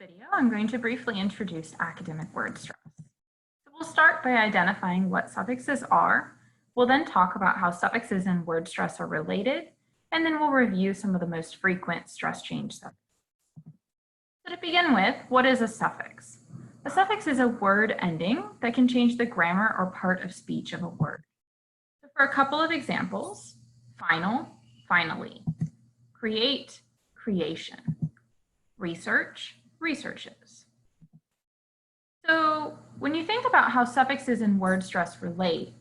video, I'm going to briefly introduce academic word stress. So we'll start by identifying what suffixes are. We'll then talk about how suffixes and word stress are related, and then we'll review some of the most frequent stress change suffixes. So to begin with, what is a suffix? A suffix is a word ending that can change the grammar or part of speech of a word. So for a couple of examples, final, finally, create, creation, research, researches. So when you think about how suffixes and word stress relate,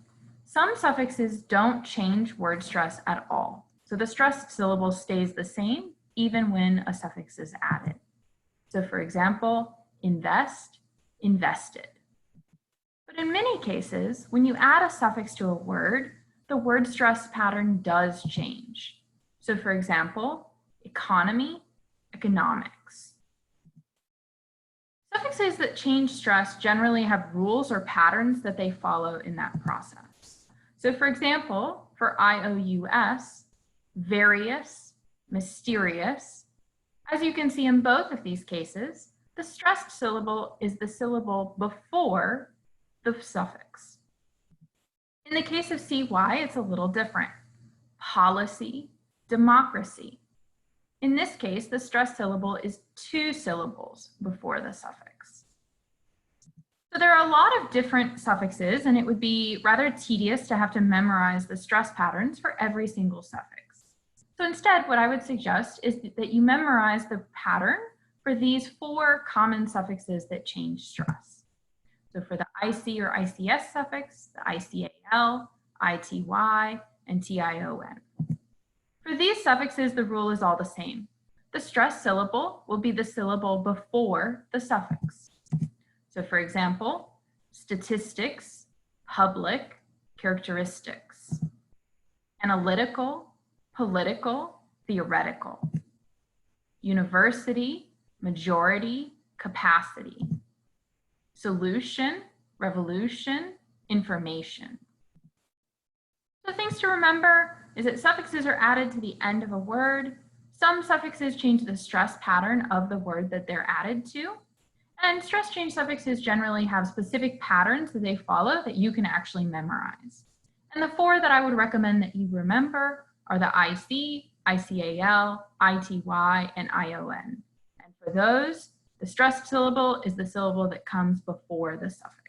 some suffixes don't change word stress at all. So the stressed syllable stays the same even when a suffix is added. So for example, invest, invested. But in many cases, when you add a suffix to a word, the word stress pattern does change. So for example, economy, economics. Suffixes that change stress generally have rules or patterns that they follow in that process. So for example, for IOUS, various, mysterious, as you can see in both of these cases, the stressed syllable is the syllable before the suffix. In the case of CY, it's a little different. Policy, democracy. In this case, the stressed syllable is 2 syllables before the suffix. So there are a lot of different suffixes, and it would be rather tedious to have to memorize the stress patterns for every single suffix. So instead, what I would suggest is that you memorize the pattern for these 4 common suffixes that change stress. So for the IC or ICS suffix, the ICAL, ITY, and TION. For these suffixes, the rule is all the same. The stressed syllable will be the syllable before the suffix. So for example, statistics, public, characteristics, analytical, political, theoretical, university, majority, capacity, solution, revolution, information. So things to remember is that suffixes are added to the end of a word. Some suffixes change the stress pattern of the word that they're added to. And stress change suffixes generally have specific patterns that they follow that you can actually memorize. And the 4 that I would recommend that you remember are the IC, ICAL, ITY, and ION. And for those, the stressed syllable is the syllable that comes before the suffix.